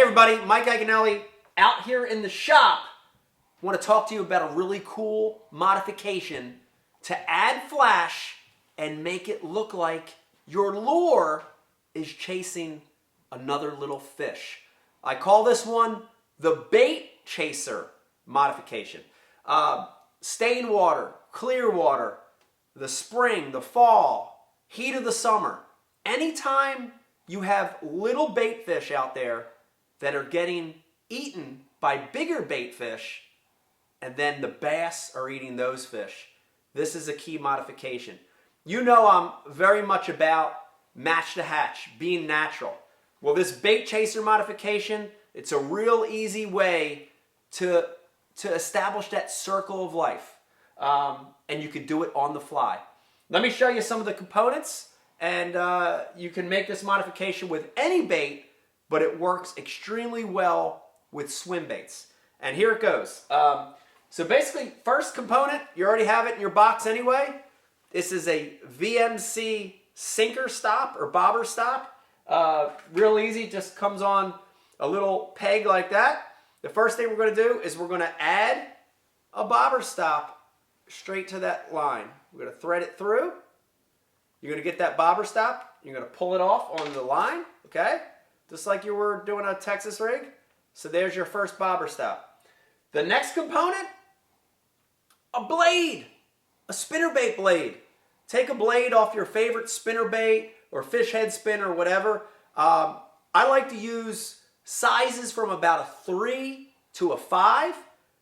everybody, Mike Iaconelli out here in the shop. I want to talk to you about a really cool modification to add flash and make it look like your lure is chasing another little fish. I call this one the bait chaser modification. Stain water, clear water, the spring, the fall, heat of the summer. Anytime you have little bait fish out there that are getting eaten by bigger bait fish, and then the bass are eating those fish, this is a key modification. You know I'm very much about match to hatch, being natural. Well, this bait chaser modification, it's a real easy way to establish that circle of life. And you can do it on the fly. Let me show you some of the components, and you can make this modification with any bait, but it works extremely well with swim baits. And here it goes. So basically, first component, you already have it in your box anyway. This is a VMC sinker stop or bobber stop. Real easy, just comes on a little peg like that. The first thing we're going to do is we're going to add a bobber stop straight to that line. We're going to thread it through. You're going to get that bobber stop. You're going to pull it off on the line, okay? Just like you were doing a Texas rig. So there's your first bobber stop. The next component, a blade, a spinnerbait blade. Take a blade off your favorite spinnerbait or fish head spin or whatever. I like to use sizes from about a 3 to a 5.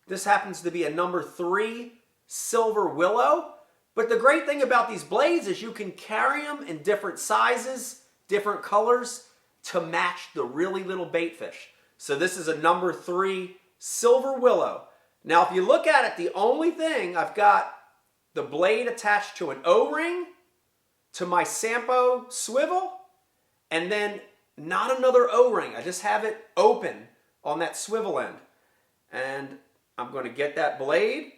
This happens to be a number 3 silver willow. But the great thing about these blades is you can carry them in different sizes, different colors to match the really little bait fish. So this is a number 3 silver willow. Now if you look at it, the only thing, I've got the blade attached to an O-ring, to my Sampo swivel, and then not another O-ring. I just have it open on that swivel end. And I'm going to get that blade,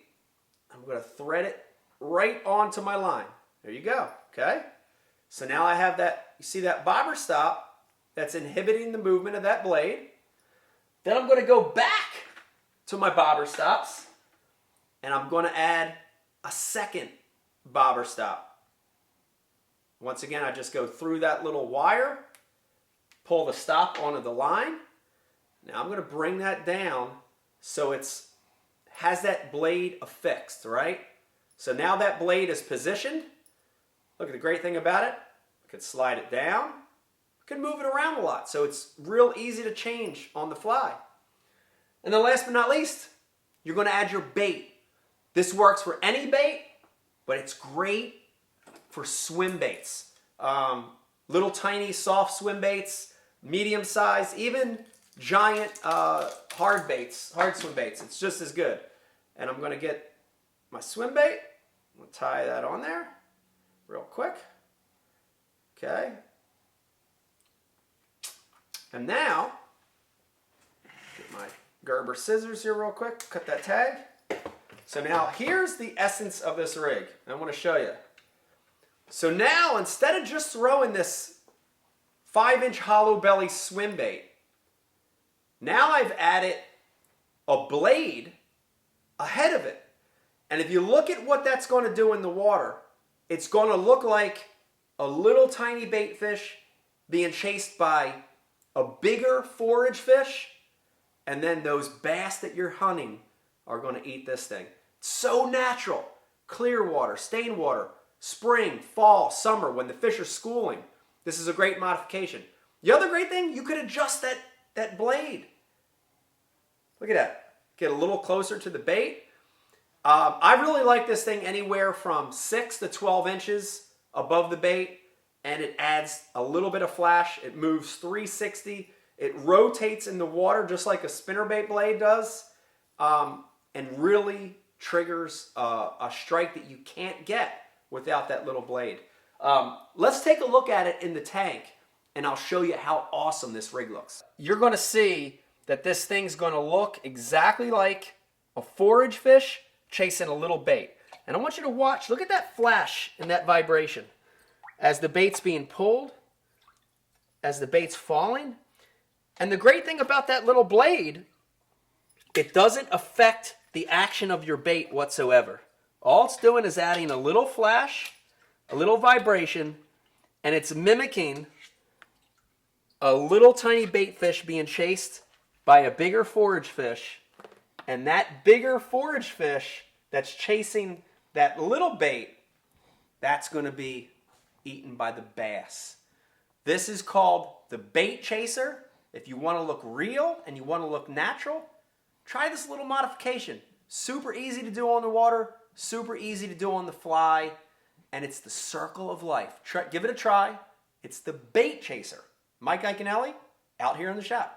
I'm going to thread it right onto my line. There you go, okay? So now I have that, you see that bobber stop that's inhibiting the movement of that blade. Then I'm going to go back to my bobber stops, and I'm going to add a second bobber stop. Once again, I just go through that little wire, pull the stop onto the line. Now I'm going to bring that down so it's has that blade affixed, right? So now that blade is positioned. Look at the great thing about it. I could slide it down. I could move it around a lot. So it's real easy to change on the fly. And then last but not least, you're going to add your bait. This works for any bait, but it's great for swim baits. Little tiny soft swim baits, medium size, even giant hard baits, hard swim baits. It's just as good. And I'm going to get my swim bait. I'm going to tie that on there real quick. Okay. And now, get my Gerber scissors here real quick, cut that tag. So now here's the essence of this rig. I want to show you. So now instead of just throwing this 5-inch hollow belly swim bait, now I've added a blade ahead of it. And if you look at what that's going to do in the water, it's going to look like a little tiny bait fish being chased by a bigger forage fish, and then those bass that you're hunting are going to eat this thing. It's so natural. Clear water, stain water, spring, fall, summer, when the fish are schooling. This is a great modification. The other great thing, you could adjust that blade. Look at that. Get a little closer to the bait. I really like this thing anywhere from 6 to 12 inches above the bait, and it adds a little bit of flash. It moves 360. It rotates in the water just like a spinnerbait blade does, and really triggers a strike that you can't get without that little blade. Let's take a look at it in the tank, and I'll show you how awesome this rig looks. You're going to see that this thing's going to look exactly like a forage fish chasing a little bait. And I want you to watch, look at that flash and that vibration. As the bait's being pulled, as the bait's falling, And the great thing about that little blade, it doesn't affect the action of your bait whatsoever. All it's doing is adding a little flash, a little vibration, and it's mimicking a little tiny bait fish being chased by a bigger forage fish. And that bigger forage fish that's chasing that little bait, that's going to be eaten by the bass. This is called the bait chaser. If you want to look real and you want to look natural, try this little modification. Super easy to do on the water, super easy to do on the fly, and it's the circle of life. Give it a try. It's the bait chaser. Mike Iaconelli, out here in the shop.